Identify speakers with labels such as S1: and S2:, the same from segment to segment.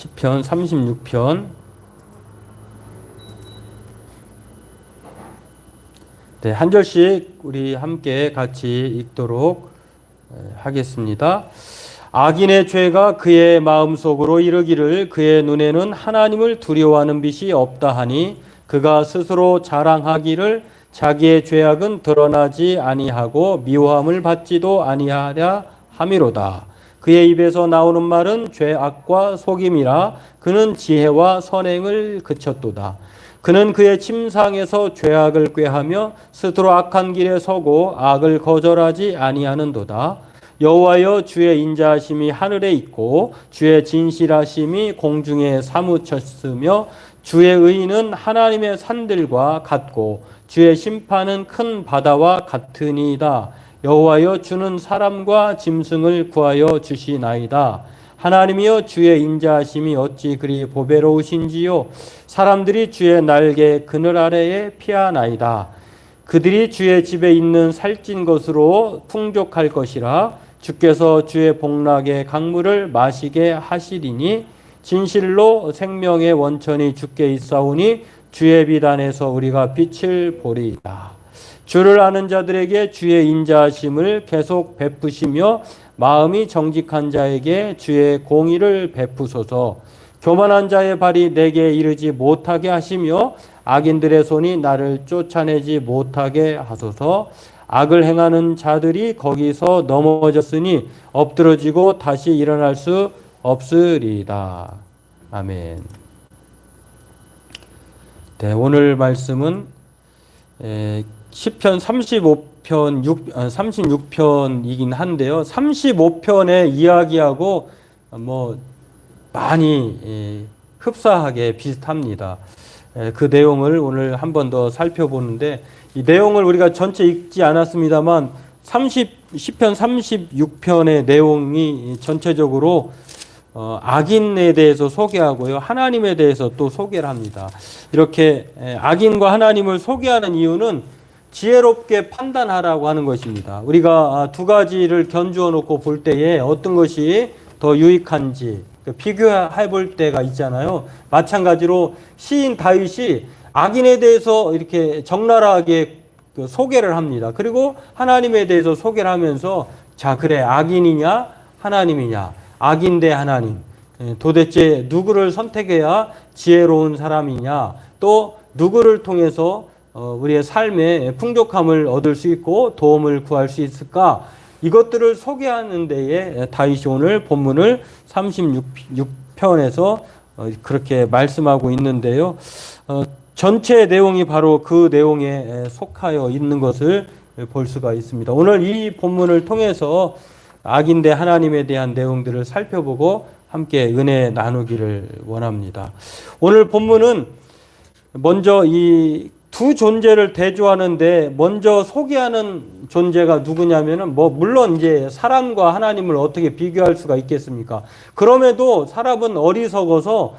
S1: 시편 36편. 네, 한 절씩 우리 함께 같이 읽도록 하겠습니다. 악인의 죄가 그의 마음속으로 이르기를 그의 눈에는 하나님을 두려워하는 빛이 없다 하니 그가 스스로 자랑하기를 자기의 죄악은 드러나지 아니하고 미워함을 받지도 아니하랴 함이로다. 그의 입에서 나오는 말은 죄악과 속임이라. 그는 지혜와 선행을 그쳤도다. 그는 그의 침상에서 죄악을 꾀하며 스스로 악한 길에 서고 악을 거절하지 아니하는도다. 여호와여, 주의 인자하심이 하늘에 있고 주의 진실하심이 공중에 사무쳤으며 주의 의는 하나님의 산들과 같고 주의 심판은 큰 바다와 같으니이다. 여호와여, 주는 사람과 짐승을 구하여 주시나이다. 하나님이여, 주의 인자하심이 어찌 그리 보배로우신지요. 사람들이 주의 날개 그늘 아래에 피하나이다. 그들이 주의 집에 있는 살찐 것으로 풍족할 것이라. 주께서 주의 복락의 강물을 마시게 하시리니 진실로 생명의 원천이 주께 있사오니 주의 비단에서 우리가 빛을 보리이다. 주를 아는 자들에게 주의 인자하심을 계속 베푸시며 마음이 정직한 자에게 주의 공의를 베푸소서. 교만한 자의 발이 내게 이르지 못하게 하시며 악인들의 손이 나를 쫓아내지 못하게 하소서. 악을 행하는 자들이 거기서 넘어졌으니 엎드러지고 다시 일어날 수 없으리이다. 아멘. 네, 오늘 말씀은 시편 36편이긴 한데요. 35편의 이야기하고 많이 흡사하게 비슷합니다. 그 내용을 오늘 한 번 더 살펴보는데, 이 내용을 우리가 전체 읽지 않았습니다만 시편 36편의 내용이 전체적으로 악인에 대해서 소개하고요, 하나님에 대해서 또 소개를 합니다. 이렇게 악인과 하나님을 소개하는 이유는 지혜롭게 판단하라고 하는 것입니다. 우리가 두 가지를 견주어 놓고 볼 때에 어떤 것이 더 유익한지 비교해 볼 때가 있잖아요. 마찬가지로 시인 다윗이 악인에 대해서 이렇게 적나라하게 소개를 합니다. 그리고 하나님에 대해서 소개를 하면서, 자, 그래, 악인이냐 하나님이냐, 악인 대 하나님, 도대체 누구를 선택해야 지혜로운 사람이냐, 또 누구를 통해서 우리의 삶에 풍족함을 얻을 수 있고 도움을 구할 수 있을까, 이것들을 소개하는 데에 다윗이 오늘 본문을 36편에서 그렇게 말씀하고 있는데요. 전체 내용이 바로 그 내용에 속하여 있는 것을 볼 수가 있습니다. 오늘 이 본문을 통해서 악인 대 하나님에 대한 내용들을 살펴보고 함께 은혜 나누기를 원합니다. 오늘 본문은 먼저 이 두 존재를 대조하는데 먼저 소개하는 존재가 누구냐면은 물론 이제 사람과 하나님을 어떻게 비교할 수가 있겠습니까? 그럼에도 사람은 어리석어서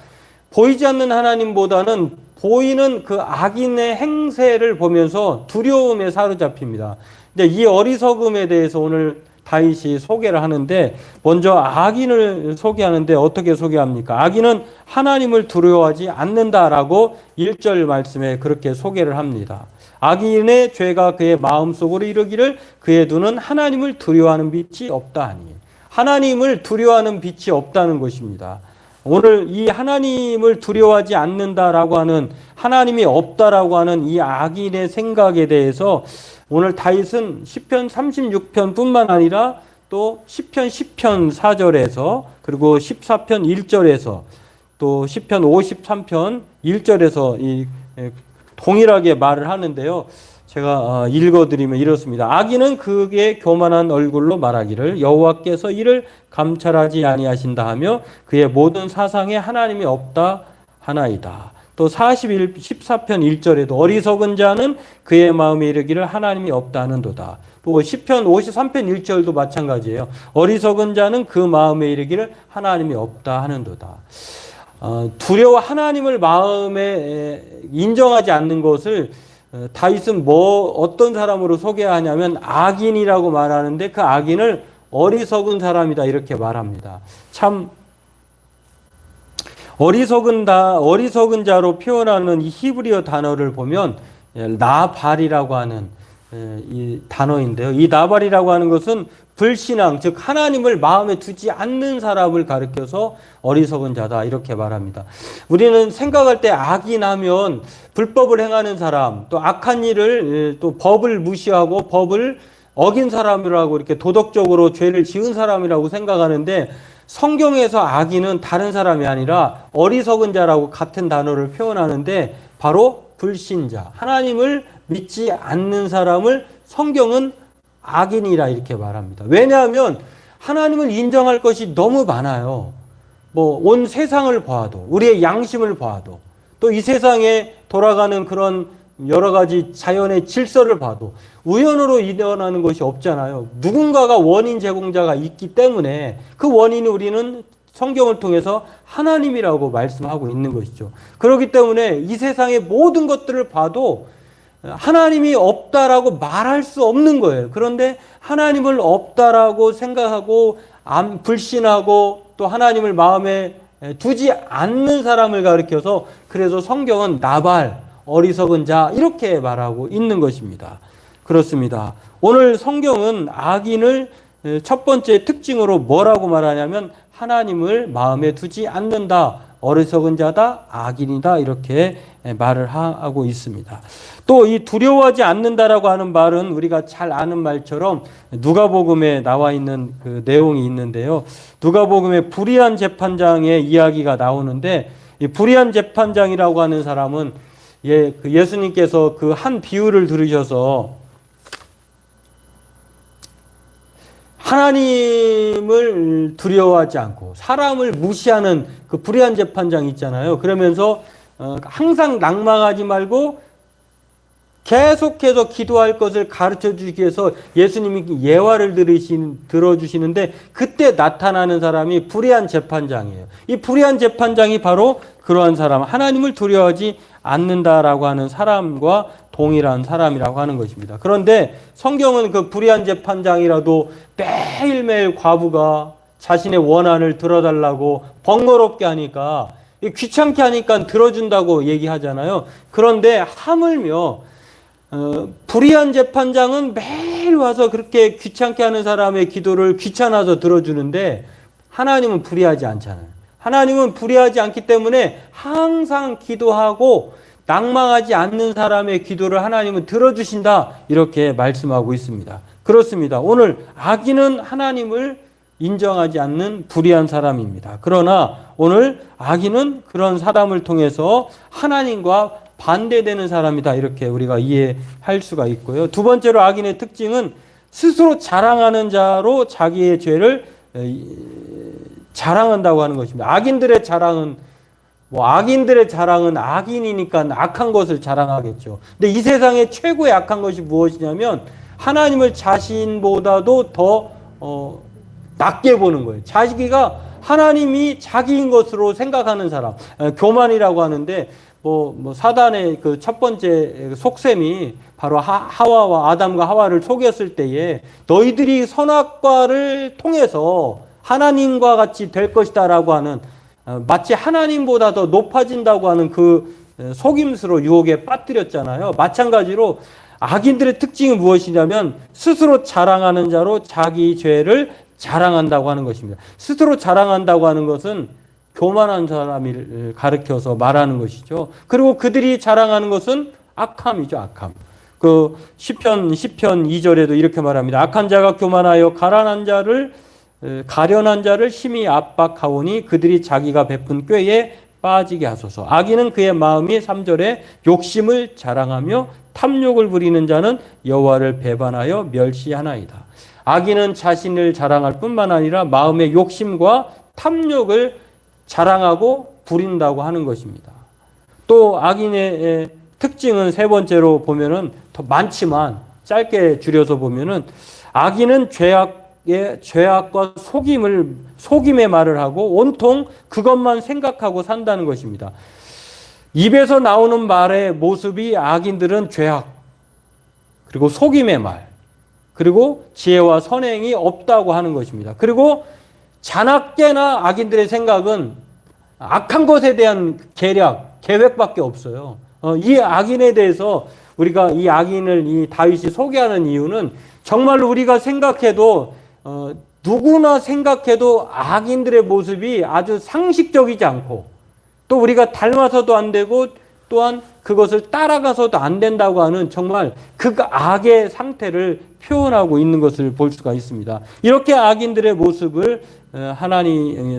S1: 보이지 않는 하나님보다는 보이는 그 악인의 행세를 보면서 두려움에 사로잡힙니다. 근데 이 어리석음에 대해서 오늘 다윗이 소개를 하는데, 먼저 악인을 소개하는데 어떻게 소개합니까? 악인은 하나님을 두려워하지 않는다라고 1절 말씀에 그렇게 소개를 합니다. 악인의 죄가 그의 마음속으로 이르기를 그의 눈은 하나님을 두려워하는 빛이 없다 하니, 하나님을 두려워하는 빛이 없다는 것입니다. 오늘 이 하나님을 두려워하지 않는다라고 하는, 하나님이 없다라고 하는 이 악인의 생각에 대해서 오늘 다윗은 시편 36편 뿐만 아니라 또 시편 10편 4절에서 그리고 14편 1절에서 또 시편 53편 1절에서 동일하게 말을 하는데요. 제가 읽어드리면 이렇습니다. 악인은 그의 교만한 얼굴로 말하기를 여호와께서 이를 감찰하지 아니하신다 하며 그의 모든 사상에 하나님이 없다 하나이다. 또 14편 1절에도 어리석은 자는 그의 마음에 이르기를 하나님이 없다 하는도다. 또 시편 53편 1절도 마찬가지예요. 어리석은 자는 그 마음에 이르기를 하나님이 없다 하는도다. 하나님을 마음에 인정하지 않는 것을 다윗은 어떤 사람으로 소개하냐면 악인이라고 말하는데, 그 악인을 어리석은 사람이다 이렇게 말합니다. 참 어리석은 자로 표현하는 이 히브리어 단어를 보면 나발이라고 하는 이 단어인데요. 이 나발이라고 하는 것은 불신앙, 즉 하나님을 마음에 두지 않는 사람을 가리켜서 어리석은 자다 이렇게 말합니다. 우리는 생각할 때 악인하면 불법을 행하는 사람, 또 악한 일을 또 법을 무시하고 법을 어긴 사람이라고 이렇게 도덕적으로 죄를 지은 사람이라고 생각하는데, 성경에서 악인은 다른 사람이 아니라 어리석은 자라고 같은 단어를 표현하는데 바로 불신자, 하나님을 믿지 않는 사람을 성경은 악인이라 이렇게 말합니다. 왜냐하면 하나님을 인정할 것이 너무 많아요. 뭐 온 세상을 봐도, 우리의 양심을 봐도, 또 이 세상에 돌아가는 그런 여러 가지 자연의 질서를 봐도 우연으로 일어나는 것이 없잖아요. 누군가가 원인 제공자가 있기 때문에 그 원인을 우리는 성경을 통해서 하나님이라고 말씀하고 있는 것이죠. 그렇기 때문에 이 세상의 모든 것들을 봐도 하나님이 없다라고 말할 수 없는 거예요. 그런데 하나님을 없다라고 생각하고 불신하고 또 하나님을 마음에 두지 않는 사람을 가리켜서, 그래서 성경은 나발, 어리석은 자 이렇게 말하고 있는 것입니다. 그렇습니다. 오늘 성경은 악인을 첫 번째 특징으로 뭐라고 말하냐면 하나님을 마음에 두지 않는다, 어리석은 자다, 악인이다 이렇게 말을 하고 있습니다. 또 이 두려워하지 않는다라고 하는 말은 우리가 잘 아는 말처럼 누가복음에 나와 있는 그 내용이 있는데요. 누가복음의 불의한 재판장의 이야기가 나오는데, 이 불의한 재판장이라고 하는 사람은 예수님께서 그 한 비유를 들으셔서 하나님을 두려워하지 않고 사람을 무시하는 그 불의한 재판장 있잖아요. 그러면서 항상 낭망하지 말고 계속해서 기도할 것을 가르쳐 주기 위해서 예수님이 예화를 들어주시는데, 그때 나타나는 사람이 불의한 재판장이에요. 이 불의한 재판장이 바로 그러한 사람, 하나님을 두려워하지 않는다라고 하는 사람과 동일한 사람이라고 하는 것입니다. 그런데 성경은 그 불의한 재판장이라도 매일매일 과부가 자신의 원한을 들어달라고 번거롭게 하니까, 귀찮게 하니까 들어준다고 얘기하잖아요. 그런데 하물며 불의한 재판장은 매일 와서 그렇게 귀찮게 하는 사람의 기도를 귀찮아서 들어주는데 하나님은 불의하지 않잖아요. 하나님은 불의하지 않기 때문에 항상 기도하고 낭망하지 않는 사람의 기도를 하나님은 들어주신다 이렇게 말씀하고 있습니다. 그렇습니다. 오늘 악인은 하나님을 인정하지 않는 불의한 사람입니다. 그러나 오늘 악인은 그런 사람을 통해서 하나님과 반대되는 사람이다 이렇게 우리가 이해할 수가 있고요. 두 번째로 악인의 특징은 스스로 자랑하는 자로 자기의 죄를 자랑한다고 하는 것입니다. 악인들의 자랑은 악인이니까 악한 것을 자랑하겠죠. 근데 이 세상의 최고의 악한 것이 무엇이냐면 하나님을 자신보다도 더 낮게 보는 거예요. 자기가 하나님이 자기인 것으로 생각하는 사람, 교만이라고 하는데 사단의 그 첫 번째 속셈이 바로 하와와 아담과 하와를 속였을 때에 너희들이 선악과를 통해서 하나님과 같이 될 것이다라고 하는, 마치 하나님보다 더 높아진다고 하는 그 속임수로 유혹에 빠뜨렸잖아요. 마찬가지로 악인들의 특징이 무엇이냐면 스스로 자랑하는 자로 자기 죄를 자랑한다고 하는 것입니다. 스스로 자랑한다고 하는 것은 교만한 사람을 가르쳐서 말하는 것이죠. 그리고 그들이 자랑하는 것은 악함이죠, 악함. 그 시편 2절에도 이렇게 말합니다. 악한 자가 교만하여 가련한 자를 심히 압박하오니 그들이 자기가 베푼 꾀에 빠지게 하소서. 악인은 그의 마음이 3절에 욕심을 자랑하며 탐욕을 부리는 자는 여호와를 배반하여 멸시하나이다. 악인은 자신을 자랑할 뿐만 아니라 마음의 욕심과 탐욕을 자랑하고 부린다고 하는 것입니다. 또 악인의 특징은 세 번째로 보면은 더 많지만 짧게 줄여서 보면은 악인은 죄악과 속임의 말을 하고 온통 그것만 생각하고 산다는 것입니다. 입에서 나오는 말의 모습이 악인들은 죄악, 그리고 속임의 말, 그리고 지혜와 선행이 없다고 하는 것입니다. 그리고 자나깨나 악인들의 생각은 악한 것에 대한 계획밖에 없어요. 이 악인에 대해서 우리가 이 악인을 이 다윗이 소개하는 이유는 정말로 우리가 생각해도 누구나 생각해도 악인들의 모습이 아주 상식적이지 않고 또 우리가 닮아서도 안 되고 또한 그것을 따라가서도 안 된다고 하는 정말 그 악의 상태를 표현하고 있는 것을 볼 수가 있습니다. 이렇게 악인들의 모습을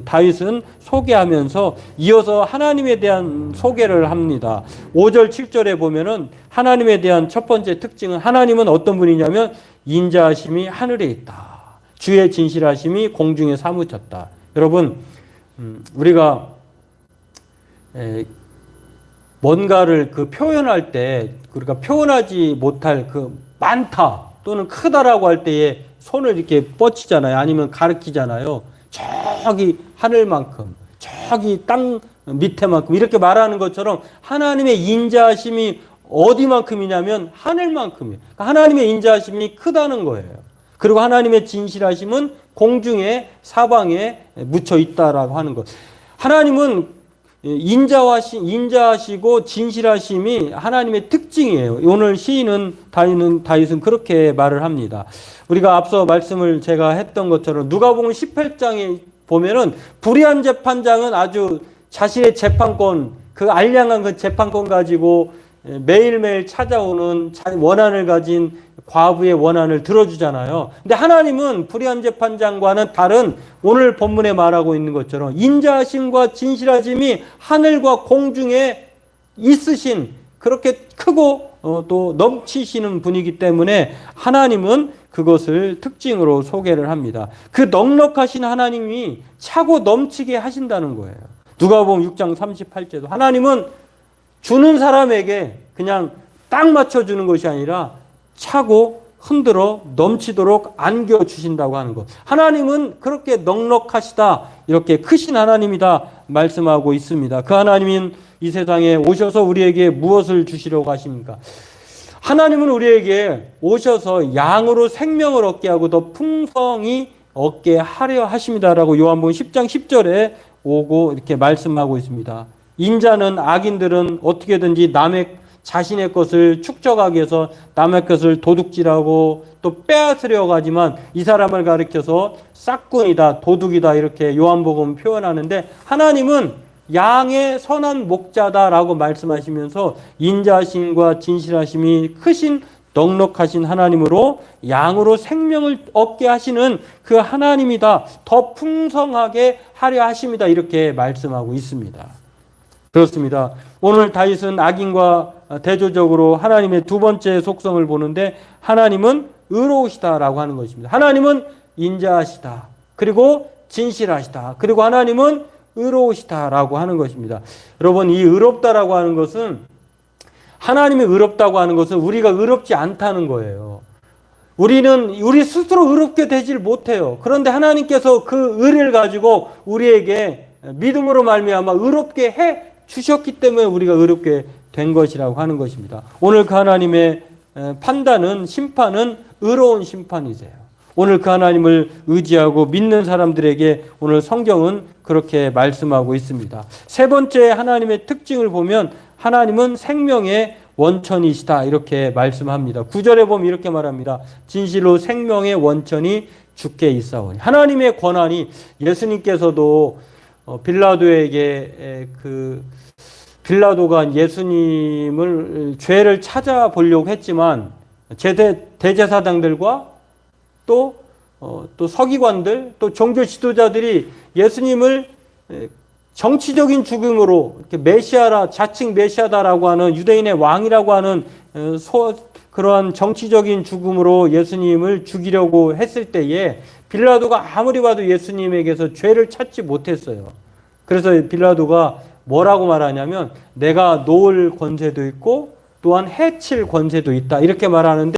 S1: 다윗은 소개하면서 이어서 하나님에 대한 소개를 합니다. 5절 7절에 보면은 하나님에 대한 첫 번째 특징은 하나님은 어떤 분이냐면 인자하심이 하늘에 있다. 주의 진실하심이 공중에 사무쳤다. 여러분, 우리가 뭔가를 표현할 때 우리가 표현하지 못할 많다 또는 크다라고 할 때에 손을 이렇게 뻗치잖아요. 아니면 가리키잖아요. 저기 하늘만큼, 저기 땅 밑에만큼 이렇게 말하는 것처럼 하나님의 인자하심이 어디만큼이냐면 하늘만큼이에요. 그러니까 하나님의 인자하심이 크다는 거예요. 그리고 하나님의 진실하심은 공중에 사방에 묻혀 있다라고 하는 것. 하나님은 인자하시고 진실하심이 하나님의 특징이에요. 오늘 시인은 다윗은 그렇게 말을 합니다. 우리가 앞서 말씀을 제가 했던 것처럼 누가복음 18장에 보면은 불의한 재판장은 아주 자신의 재판권, 그 알량한 그 재판권 가지고 매일매일 찾아오는 원한을 가진 과부의 원한을 들어주잖아요. 근데 하나님은 불의한 재판장과는 다른 오늘 본문에 말하고 있는 것처럼 인자하심과 진실하심이 하늘과 공중에 있으신 그렇게 크고 또 넘치시는 분이기 때문에 하나님은 그것을 특징으로 소개를 합니다. 그 넉넉하신 하나님이 차고 넘치게 하신다는 거예요. 누가복음 6장 38절도 하나님은 주는 사람에게 그냥 딱 맞춰주는 것이 아니라 차고 흔들어 넘치도록 안겨주신다고 하는 것. 하나님은 그렇게 넉넉하시다, 이렇게 크신 하나님이다 말씀하고 있습니다. 그 하나님은 이 세상에 오셔서 우리에게 무엇을 주시려고 하십니까? 하나님은 우리에게 오셔서 양으로 생명을 얻게 하고 더 풍성히 얻게 하려 하십니다라고 요한복음 10장 10절에 오고 이렇게 말씀하고 있습니다. 인자는 악인들은 어떻게든지 자신의 것을 축적하기 위해서 남의 것을 도둑질하고 또 빼앗으려고 하지만 이 사람을 가리켜서 싹군이다, 도둑이다 이렇게 요한복음 표현하는데 하나님은 양의 선한 목자다라고 말씀하시면서 인자하심과 진실하심이 크신 넉넉하신 하나님으로 양으로 생명을 얻게 하시는 그 하나님이다. 더 풍성하게 하려 하십니다. 이렇게 말씀하고 있습니다. 그렇습니다. 오늘 다윗은 악인과 대조적으로 하나님의 두 번째 속성을 보는데 하나님은 의로우시다라고 하는 것입니다. 하나님은 인자하시다. 그리고 진실하시다. 그리고 하나님은 의로우시다라고 하는 것입니다. 여러분, 이 의롭다라고 하는 것은 하나님이 의롭다고 하는 것은 우리가 의롭지 않다는 거예요. 우리 스스로 의롭게 되질 못해요. 그런데 하나님께서 그 의를 가지고 우리에게 믿음으로 말미암아 의롭게 해 주셨기 때문에 우리가 의롭게 된 것이라고 하는 것입니다. 오늘 그 하나님의 판단은, 심판은 의로운 심판이세요. 오늘 그 하나님을 의지하고 믿는 사람들에게 오늘 성경은 그렇게 말씀하고 있습니다. 세 번째 하나님의 특징을 보면 하나님은 생명의 원천이시다 이렇게 말씀합니다. 9절에 보면 이렇게 말합니다. 진실로 생명의 원천이 주께 있사오니. 하나님의 권한이, 예수님께서도 빌라도에게 빌라도가 예수님을 죄를 찾아보려고 했지만 대제사장들과 또 서기관들 또 종교 지도자들이 예수님을 정치적인 죽음으로 이렇게 메시아라, 자칭 메시아다라고 하는 유대인의 왕이라고 하는 그러한 정치적인 죽음으로 예수님을 죽이려고 했을 때에 빌라도가 아무리 봐도 예수님에게서 죄를 찾지 못했어요. 그래서 빌라도가 뭐라고 말하냐면 내가 놓을 권세도 있고 또한 해칠 권세도 있다 이렇게 말하는데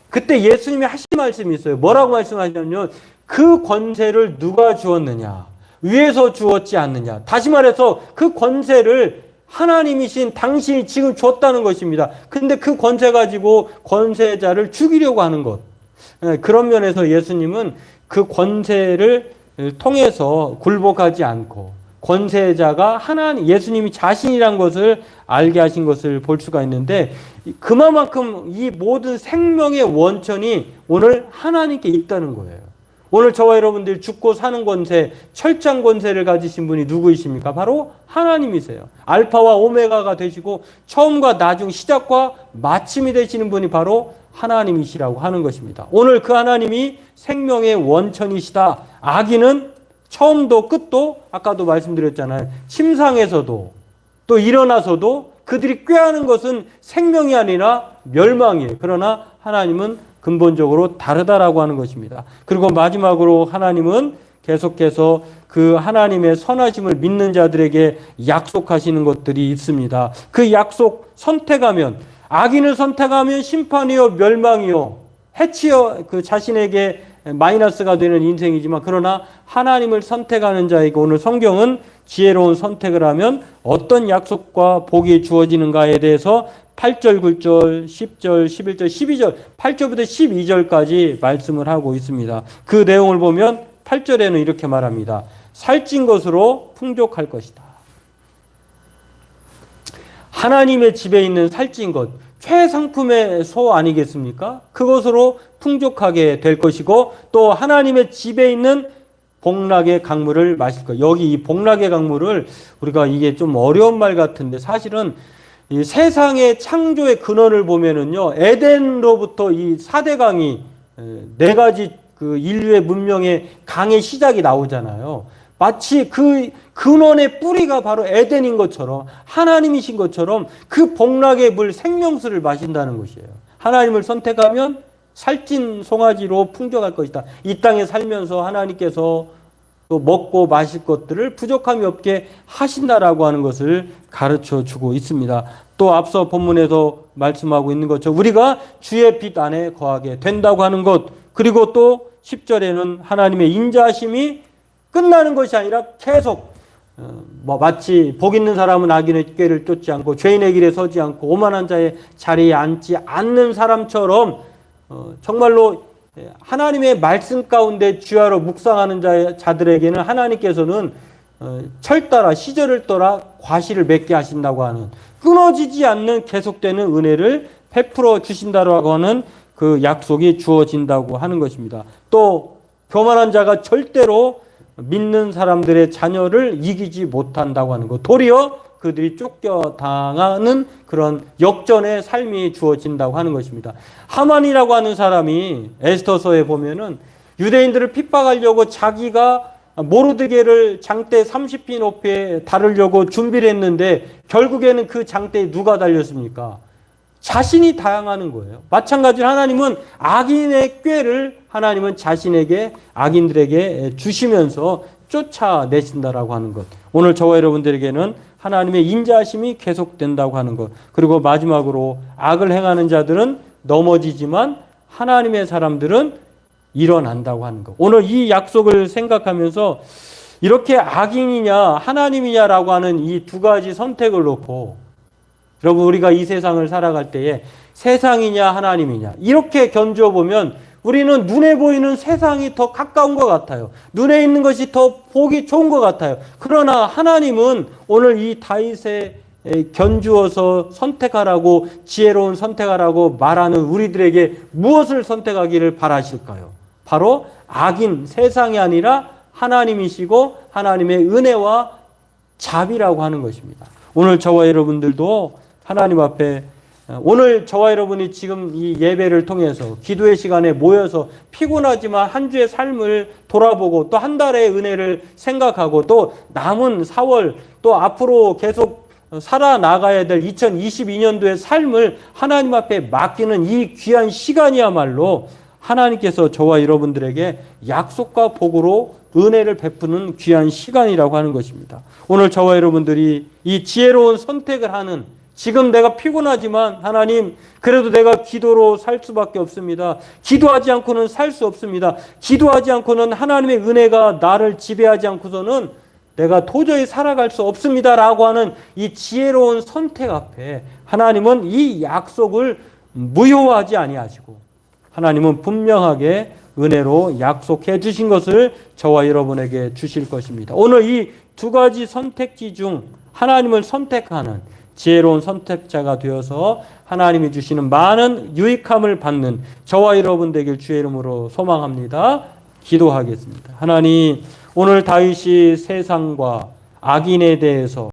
S1: 그때 예수님이 하신 말씀이 있어요. 뭐라고 말씀하시냐면 그 권세를 누가 주었느냐? 위에서 주었지 않느냐? 다시 말해서 그 권세를 하나님이신 당신이 지금 줬다는 것입니다. 근데 그 권세 가지고 권세자를 죽이려고 하는 것. 그런 면에서 예수님은 그 권세를 통해서 굴복하지 않고 권세자가 하나님, 예수님이 자신이란 것을 알게 하신 것을 볼 수가 있는데, 그만큼 이 모든 생명의 원천이 오늘 하나님께 있다는 거예요. 오늘 저와 여러분들 죽고 사는 권세, 철장 권세를 가지신 분이 누구이십니까? 바로 하나님이세요. 알파와 오메가가 되시고 처음과 나중, 시작과 마침이 되시는 분이 바로 하나님이시라고 하는 것입니다. 오늘 그 하나님이 생명의 원천이시다. 악인은 처음도 끝도 아까도 말씀드렸잖아요. 침상에서도 또 일어나서도 그들이 꾀하는 것은 생명이 아니라 멸망이에요. 그러나 하나님은 근본적으로 다르다라고 하는 것입니다. 그리고 마지막으로 하나님은 계속해서 그 하나님의 선하심을 믿는 자들에게 약속하시는 것들이 있습니다. 그 약속 선택하면, 악인을 선택하면 심판이요 멸망이요 해치요 그 자신에게 마이너스가 되는 인생이지만, 그러나 하나님을 선택하는 자에게 오늘 성경은 지혜로운 선택을 하면 어떤 약속과 복이 주어지는가에 대해서 8절, 9절, 10절, 11절, 12절, 8절부터 12절까지 말씀을 하고 있습니다. 그 내용을 보면 8절에는 이렇게 말합니다. 살찐 것으로 풍족할 것이다. 하나님의 집에 있는 살찐 것, 최상품의 소 아니겠습니까? 그것으로 풍족하게 될 것이고, 또 하나님의 집에 있는 복락의 강물을 마실 것. 여기 이 복락의 강물을 우리가 이게 좀 어려운 말 같은데, 사실은 이 세상의 창조의 근원을 보면은요, 에덴로부터 이 4대 강이, 4가지 그 인류의 문명의 강의 시작이 나오잖아요. 마치 그 근원의 뿌리가 바로 에덴인 것처럼, 하나님이신 것처럼 그 복락의 물, 생명수를 마신다는 것이에요. 하나님을 선택하면 살찐 송아지로 풍족할 것이다. 이 땅에 살면서 하나님께서 또 먹고 마실 것들을 부족함이 없게 하신다라고 하는 것을 가르쳐 주고 있습니다. 또 앞서 본문에서 말씀하고 있는 것처럼 우리가 주의 빛 안에 거하게 된다고 하는 것, 그리고 또 10절에는 하나님의 인자하심이 끝나는 것이 아니라 계속 마치 복 있는 사람은 악인의 꾀를 쫓지 않고 죄인의 길에 서지 않고 오만한 자의 자리에 앉지 않는 사람처럼 정말로 하나님의 말씀 가운데 주야로 묵상하는 자들에게는 하나님께서는 철따라 시절을 떠나 과실을 맺게 하신다고 하는, 끊어지지 않는 계속되는 은혜를 베풀어 주신다고 하는 그 약속이 주어진다고 하는 것입니다. 또 교만한 자가 절대로 믿는 사람들의 자녀를 이기지 못한다고 하는 것, 도리어 그들이 쫓겨당하는 그런 역전의 삶이 주어진다고 하는 것입니다. 하만이라고 하는 사람이 에스더서에 보면은 유대인들을 핍박하려고 자기가 모르드게를 장대 30피 높이에 다루려고 준비를 했는데 결국에는 그 장대에 누가 달렸습니까? 자신이 다양하는 거예요. 마찬가지로 하나님은 악인의 꾀를 하나님은 자신에게, 악인들에게 주시면서 쫓아내신다라고 하는 것. 오늘 저와 여러분들에게는 하나님의 인자하심이 계속된다고 하는 것. 그리고 마지막으로 악을 행하는 자들은 넘어지지만 하나님의 사람들은 일어난다고 하는 것. 오늘 이 약속을 생각하면서 이렇게 악인이냐 하나님이냐라고 하는 이 두 가지 선택을 놓고, 여러분 우리가 이 세상을 살아갈 때에 세상이냐 하나님이냐 이렇게 견주어 보면 우리는 눈에 보이는 세상이 더 가까운 것 같아요. 눈에 있는 것이 더 보기 좋은 것 같아요. 그러나 하나님은 오늘 이 다윗에 견주어서 선택하라고, 지혜로운 선택하라고 말하는 우리들에게 무엇을 선택하기를 바라실까요? 바로 악인 세상이 아니라 하나님이시고 하나님의 은혜와 자비라고 하는 것입니다. 오늘 저와 여러분들도 하나님 앞에, 오늘 저와 여러분이 지금 이 예배를 통해서 기도의 시간에 모여서 피곤하지만 한 주의 삶을 돌아보고 또 한 달의 은혜를 생각하고 또 남은 4월 또 앞으로 계속 살아나가야 될 2022년도의 삶을 하나님 앞에 맡기는 이 귀한 시간이야말로 하나님께서 저와 여러분들에게 약속과 복으로 은혜를 베푸는 귀한 시간이라고 하는 것입니다. 오늘 저와 여러분들이 이 지혜로운 선택을 하는, 지금 내가 피곤하지만 하나님 그래도 내가 기도로 살 수밖에 없습니다. 기도하지 않고는 살 수 없습니다. 기도하지 않고는 하나님의 은혜가 나를 지배하지 않고서는 내가 도저히 살아갈 수 없습니다라고 하는 이 지혜로운 선택 앞에 하나님은 이 약속을 무효하지 아니하시고 하나님은 분명하게 은혜로 약속해 주신 것을 저와 여러분에게 주실 것입니다. 오늘 이 두 가지 선택지 중 하나님을 선택하는 지혜로운 선택자가 되어서 하나님이 주시는 많은 유익함을 받는 저와 여러분 되길 주의 이름으로 소망합니다. 기도하겠습니다. 하나님, 오늘 다윗이 세상과 악인에 대해서